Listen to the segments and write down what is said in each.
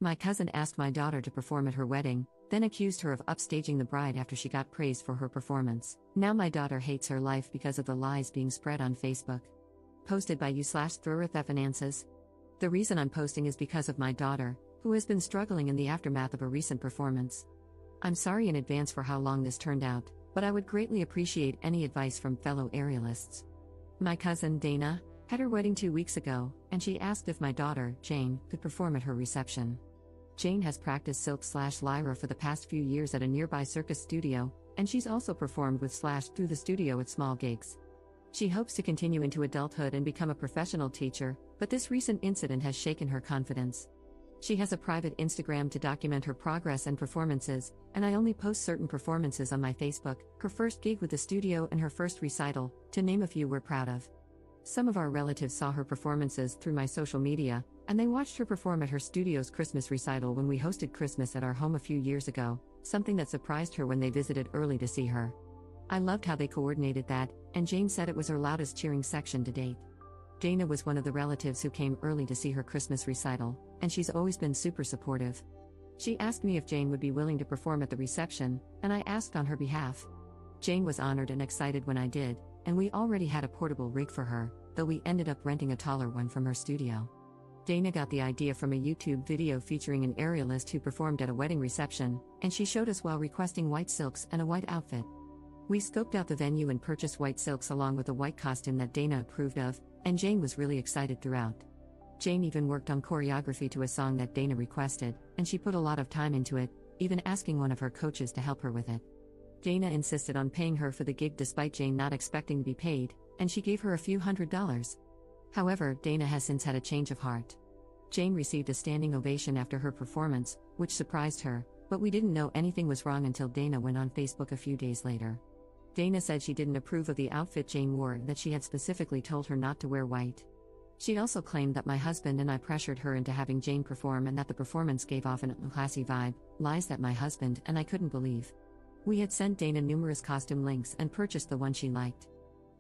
My cousin asked my daughter to perform at her wedding, then accused her of upstaging the bride after she got praised for her performance. Now my daughter hates her life because of the lies being spread on Facebook. Posted by you/Finances. The reason I'm posting is because of my daughter, who has been struggling in the aftermath of a recent performance. I'm sorry in advance for how long this turned out, but I would greatly appreciate any advice from fellow aerialists. My cousin, Dana, had her wedding 2 weeks ago, and she asked if my daughter, Jane, could perform at her reception. Jane has practiced silk/lyra for the past few years at a nearby circus studio, and she's also performed with Slash through the studio at small gigs. She hopes to continue into adulthood and become a professional teacher, but this recent incident has shaken her confidence. She has a private Instagram to document her progress and performances, and I only post certain performances on my Facebook, her first gig with the studio and her first recital, to name a few we're proud of. Some of our relatives saw her performances through my social media, and they watched her perform at her studio's Christmas recital when we hosted Christmas at our home a few years ago, something that surprised her when they visited early to see her. I loved how they coordinated that, and Jane said it was her loudest cheering section to date. Dana was one of the relatives who came early to see her Christmas recital, and she's always been super supportive. She asked me if Jane would be willing to perform at the reception, and I asked on her behalf. Jane was honored and excited when I did, and we already had a portable rig for her, though we ended up renting a taller one from her studio. Dana got the idea from a YouTube video featuring an aerialist who performed at a wedding reception, and she showed us while requesting white silks and a white outfit. We scoped out the venue and purchased white silks along with a white costume that Dana approved of, and Jane was really excited throughout. Jane even worked on choreography to a song that Dana requested, and she put a lot of time into it, even asking one of her coaches to help her with it. Dana insisted on paying her for the gig despite Jane not expecting to be paid, and she gave her a few $100s. However, Dana has since had a change of heart. Jane received a standing ovation after her performance, which surprised her, but we didn't know anything was wrong until Dana went on Facebook a few days later. Dana said she didn't approve of the outfit Jane wore, that she had specifically told her not to wear white. She also claimed that my husband and I pressured her into having Jane perform and that the performance gave off an unclassy vibe, lies that my husband and I couldn't believe. We had sent Dana numerous costume links and purchased the one she liked.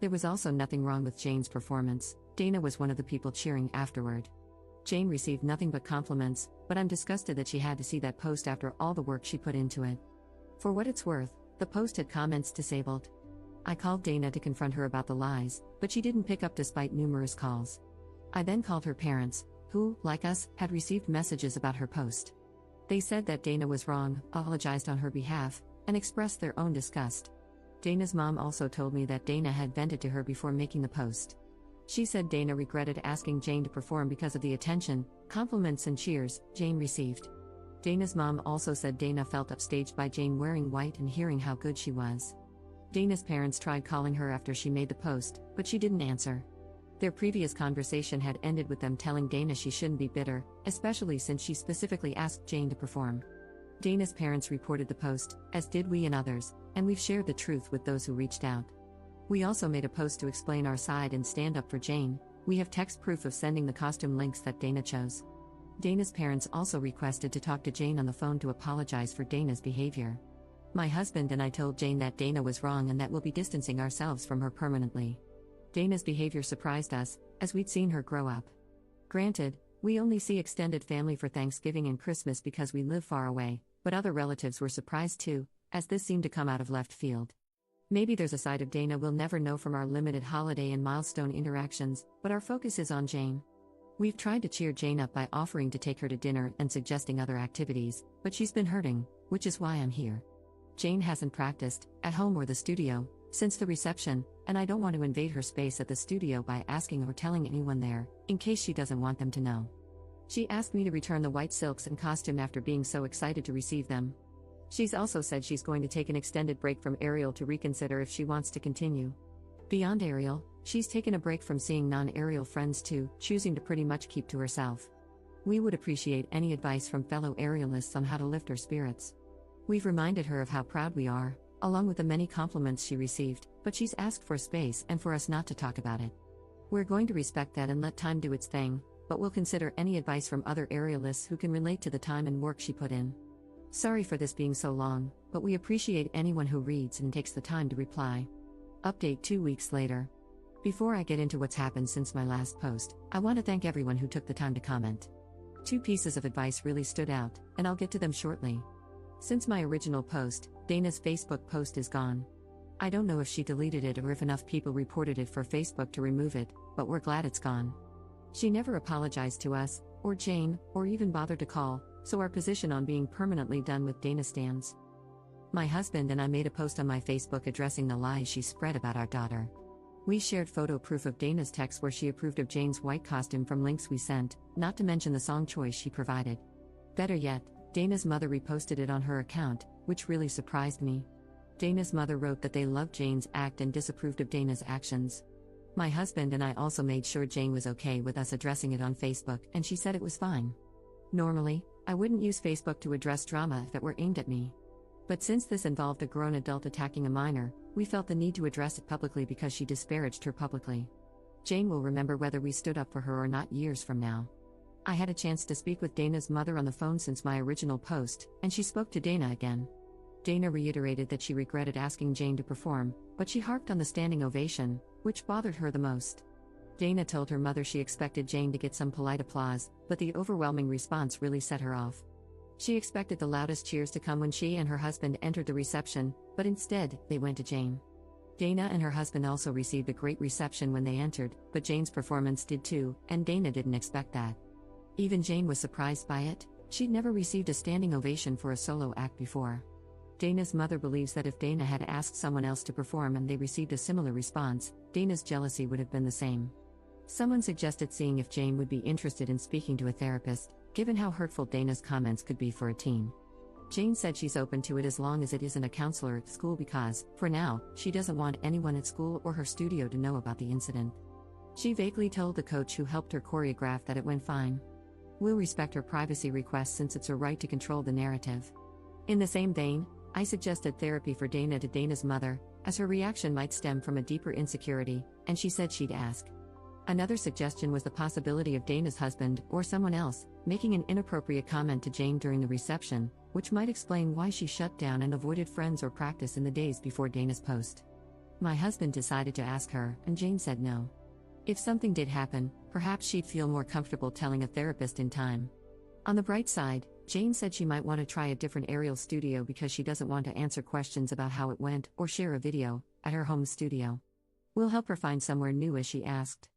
There was also nothing wrong with Jane's performance. Dana was one of the people cheering afterward. Jane received nothing but compliments, but I'm disgusted that she had to see that post after all the work she put into it. For what it's worth, the post had comments disabled. I called Dana to confront her about the lies, but she didn't pick up despite numerous calls. I then called her parents, who, like us, had received messages about her post. They said that Dana was wrong, apologized on her behalf, and expressed their own disgust. Dana's mom also told me that Dana had vented to her before making the post. She said Dana regretted asking Jane to perform because of the attention, compliments and cheers Jane received. Dana's mom also said Dana felt upstaged by Jane wearing white and hearing how good she was. Dana's parents tried calling her after she made the post, but she didn't answer. Their previous conversation had ended with them telling Dana she shouldn't be bitter, especially since she specifically asked Jane to perform. Dana's parents reported the post, as did we and others, and we've shared the truth with those who reached out. We also made a post to explain our side and stand up for Jane. We have text proof of sending the costume links that Dana chose. Dana's parents also requested to talk to Jane on the phone to apologize for Dana's behavior. My husband and I told Jane that Dana was wrong and that we'll be distancing ourselves from her permanently. Dana's behavior surprised us, as we'd seen her grow up. Granted, we only see extended family for Thanksgiving and Christmas because we live far away, but other relatives were surprised too, as this seemed to come out of left field. Maybe there's a side of Dana we'll never know from our limited holiday and milestone interactions, but our focus is on Jane. We've tried to cheer Jane up by offering to take her to dinner and suggesting other activities, but she's been hurting, which is why I'm here. Jane hasn't practiced, at home or the studio, since the reception, and I don't want to invade her space at the studio by asking or telling anyone there, in case she doesn't want them to know. She asked me to return the white silks and costume after being so excited to receive them. She's also said she's going to take an extended break from aerial to reconsider if she wants to continue. Beyond aerial, she's taken a break from seeing non-aerial friends too, choosing to pretty much keep to herself. We would appreciate any advice from fellow aerialists on how to lift her spirits. We've reminded her of how proud we are, along with the many compliments she received, but she's asked for space and for us not to talk about it. We're going to respect that and let time do its thing, but we'll consider any advice from other aerialists who can relate to the time and work she put in. Sorry for this being so long, but we appreciate anyone who reads and takes the time to reply. Update 2 weeks later. Before I get into what's happened since my last post, I want to thank everyone who took the time to comment. Two pieces of advice really stood out, and I'll get to them shortly. Since my original post, Dana's Facebook post is gone. I don't know if she deleted it or if enough people reported it for Facebook to remove it, but we're glad it's gone. She never apologized to us, or Jane, or even bothered to call, so our position on being permanently done with Dana stands. My husband and I made a post on my Facebook addressing the lies she spread about our daughter. We shared photo proof of Dana's text where she approved of Jane's white costume from links we sent, not to mention the song choice she provided. Better yet, Dana's mother reposted it on her account, which really surprised me. Dana's mother wrote that they loved Jane's act and disapproved of Dana's actions. My husband and I also made sure Jane was okay with us addressing it on Facebook, and she said it was fine. Normally, I wouldn't use Facebook to address drama if it were aimed at me. But since this involved a grown adult attacking a minor, we felt the need to address it publicly because she disparaged her publicly. Jane will remember whether we stood up for her or not years from now. I had a chance to speak with Dana's mother on the phone since my original post, and she spoke to Dana again. Dana reiterated that she regretted asking Jane to perform, but she harped on the standing ovation, which bothered her the most. Dana told her mother she expected Jane to get some polite applause, but the overwhelming response really set her off. She expected the loudest cheers to come when she and her husband entered the reception, but instead, they went to Jane. Dana and her husband also received a great reception when they entered, but Jane's performance did too, and Dana didn't expect that. Even Jane was surprised by it. She'd never received a standing ovation for a solo act before. Dana's mother believes that if Dana had asked someone else to perform and they received a similar response, Dana's jealousy would have been the same. Someone suggested seeing if Jane would be interested in speaking to a therapist, given how hurtful Dana's comments could be for a teen. Jane said she's open to it as long as it isn't a counselor at school because, for now, she doesn't want anyone at school or her studio to know about the incident. She vaguely told the coach who helped her choreograph that it went fine. We'll respect her privacy request since it's her right to control the narrative. In the same vein, I suggested therapy for Dana to Dana's mother, as her reaction might stem from a deeper insecurity, and she said she'd ask. Another suggestion was the possibility of Dana's husband, or someone else, making an inappropriate comment to Jane during the reception, which might explain why she shut down and avoided friends or practice in the days before Dana's post. My husband decided to ask her, and Jane said no. If something did happen, perhaps she'd feel more comfortable telling a therapist in time. On the bright side, Jane said she might want to try a different aerial studio because she doesn't want to answer questions about how it went or share a video at her home studio. We'll help her find somewhere new as she asked.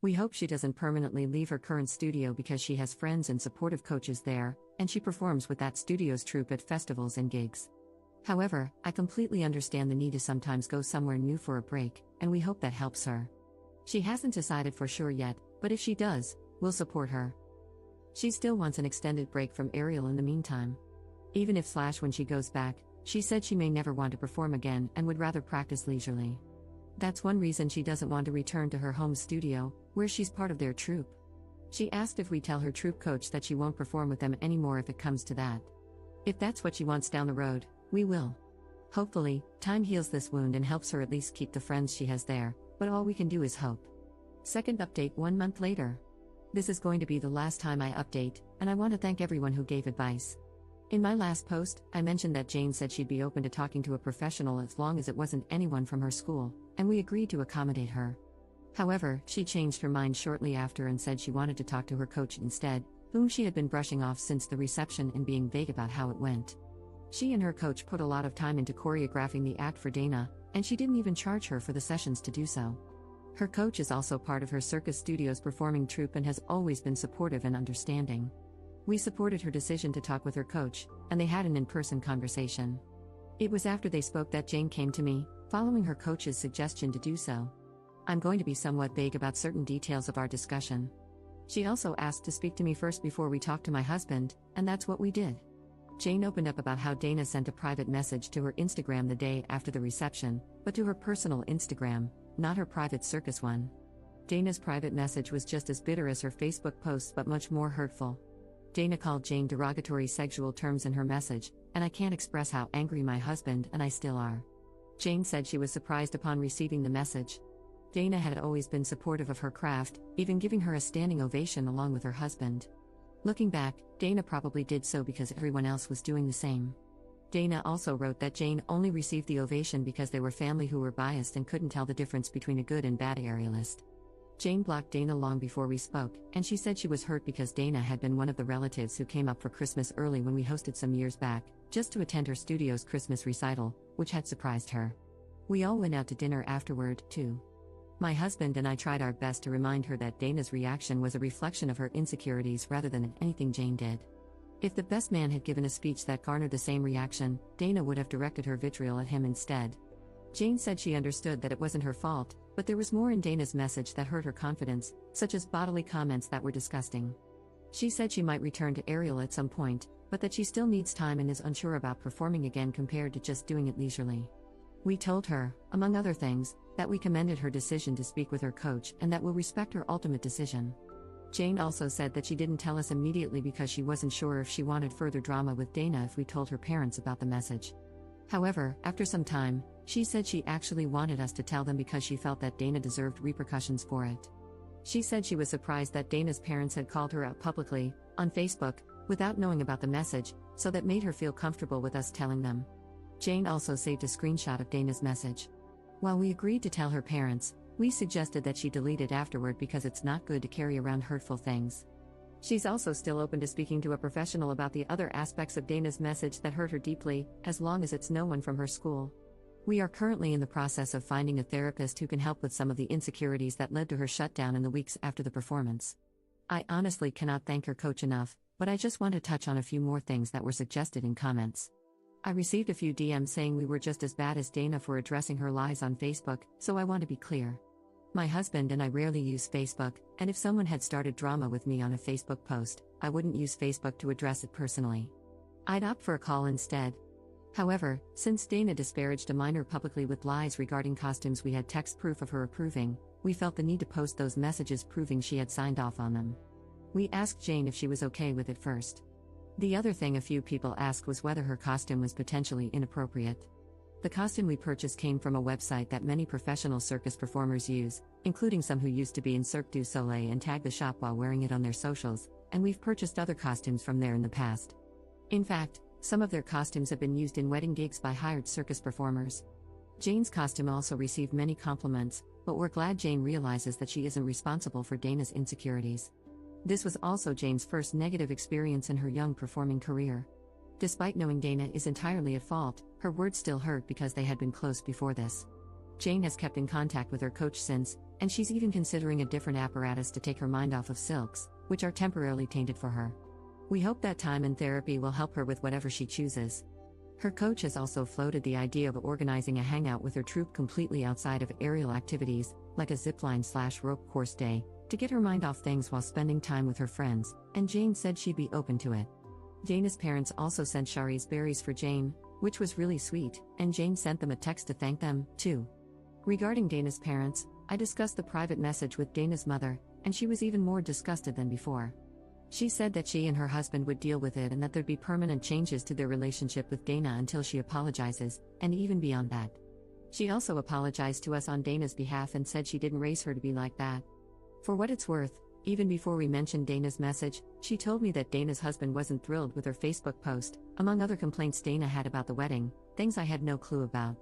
We hope she doesn't permanently leave her current studio because she has friends and supportive coaches there, and she performs with that studio's troupe at festivals and gigs. However, I completely understand the need to sometimes go somewhere new for a break, and we hope that helps her. She hasn't decided for sure yet, but if she does, we'll support her. She still wants an extended break from aerial in the meantime. Even if when she goes back, she said she may never want to perform again and would rather practice leisurely. That's one reason she doesn't want to return to her home studio, where she's part of their troupe. She asked if we tell her troupe coach that she won't perform with them anymore if it comes to that. If that's what she wants down the road, we will. Hopefully, time heals this wound and helps her at least keep the friends she has there, but all we can do is hope. Second update 1 month later. This is going to be the last time I update, and I want to thank everyone who gave advice. In my last post, I mentioned that Jane said she'd be open to talking to a professional as long as it wasn't anyone from her school, and we agreed to accommodate her. However, she changed her mind shortly after and said she wanted to talk to her coach instead, whom she had been brushing off since the reception and being vague about how it went. She and her coach put a lot of time into choreographing the act for Dana, and she didn't even charge her for the sessions to do so. Her coach is also part of her circus studio's performing troupe and has always been supportive and understanding. We supported her decision to talk with her coach, and they had an in-person conversation. It was after they spoke that Jane came to me, following her coach's suggestion to do so. I'm going to be somewhat vague about certain details of our discussion. She also asked to speak to me first before we talked to my husband, and that's what we did. Jane opened up about how Dana sent a private message to her Instagram the day after the reception, but to her personal Instagram, not her private circus one. Dana's private message was just as bitter as her Facebook posts but much more hurtful. Dana called Jane derogatory sexual terms in her message, and I can't express how angry my husband and I still are. Jane said she was surprised upon receiving the message. Dana had always been supportive of her craft, even giving her a standing ovation along with her husband. Looking back, Dana probably did so because everyone else was doing the same. Dana also wrote that Jane only received the ovation because they were family who were biased and couldn't tell the difference between a good and bad aerialist. Jane blocked Dana long before we spoke, and she said she was hurt because Dana had been one of the relatives who came up for Christmas early when we hosted some years back, just to attend her studio's Christmas recital, which had surprised her. We all went out to dinner afterward, too. My husband and I tried our best to remind her that Dana's reaction was a reflection of her insecurities rather than anything Jane did. If the best man had given a speech that garnered the same reaction, Dana would have directed her vitriol at him instead. Jane said she understood that it wasn't her fault, but there was more in Dana's message that hurt her confidence, such as bodily comments that were disgusting. She said she might return to Ariel at some point, but that she still needs time and is unsure about performing again compared to just doing it leisurely. We told her, among other things, that we commended her decision to speak with her coach and that we'll respect her ultimate decision. Jane also said that she didn't tell us immediately because she wasn't sure if she wanted further drama with Dana if we told her parents about the message. However, after some time, she said she actually wanted us to tell them because she felt that Dana deserved repercussions for it. She said she was surprised that Dana's parents had called her out publicly, on Facebook, without knowing about the message, so that made her feel comfortable with us telling them. Jane also saved a screenshot of Dana's message. While we agreed to tell her parents, we suggested that she delete it afterward because it's not good to carry around hurtful things. She's also still open to speaking to a professional about the other aspects of Dana's message that hurt her deeply, as long as it's no one from her school. We are currently in the process of finding a therapist who can help with some of the insecurities that led to her shutdown in the weeks after the performance. I honestly cannot thank her coach enough, but I just want to touch on a few more things that were suggested in comments. I received a few DMs saying we were just as bad as Dana for addressing her lies on Facebook, so I want to be clear. My husband and I rarely use Facebook, and if someone had started drama with me on a Facebook post, I wouldn't use Facebook to address it personally. I'd opt for a call instead. However, since Dana disparaged a minor publicly with lies regarding costumes we had text proof of her approving, we felt the need to post those messages proving she had signed off on them. We asked Jane if she was okay with it first. The other thing a few people asked was whether her costume was potentially inappropriate. The costume we purchased came from a website that many professional circus performers use, including some who used to be in Cirque du Soleil and tag the shop while wearing it on their socials, and we've purchased other costumes from there in the past. In fact, some of their costumes have been used in wedding gigs by hired circus performers. Jane's costume also received many compliments, but we're glad Jane realizes that she isn't responsible for Dana's insecurities. This was also Jane's first negative experience in her young performing career. Despite knowing Dana is entirely at fault, her words still hurt because they had been close before this. Jane has kept in contact with her coach since, and she's even considering a different apparatus to take her mind off of silks, which are temporarily tainted for her. We hope that time in therapy will help her with whatever she chooses. Her coach has also floated the idea of organizing a hangout with her troupe completely outside of aerial activities, like a zipline/rope course day, to get her mind off things while spending time with her friends, and Jane said she'd be open to it. Dana's parents also sent Shari's berries for Jane, which was really sweet, and Jane sent them a text to thank them, too. Regarding Dana's parents, I discussed the private message with Dana's mother, and she was even more disgusted than before. She said that she and her husband would deal with it and that there'd be permanent changes to their relationship with Dana until she apologizes, and even beyond that. She also apologized to us on Dana's behalf and said she didn't raise her to be like that. For what it's worth, even before we mentioned Dana's message, she told me that Dana's husband wasn't thrilled with her Facebook post, among other complaints Dana had about the wedding, things I had no clue about.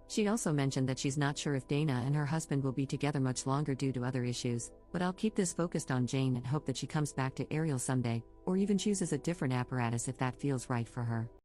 She also mentioned that she's not sure if Dana and her husband will be together much longer due to other issues, but I'll keep this focused on Jane and hope that she comes back to Ariel someday, or even chooses a different apparatus if that feels right for her.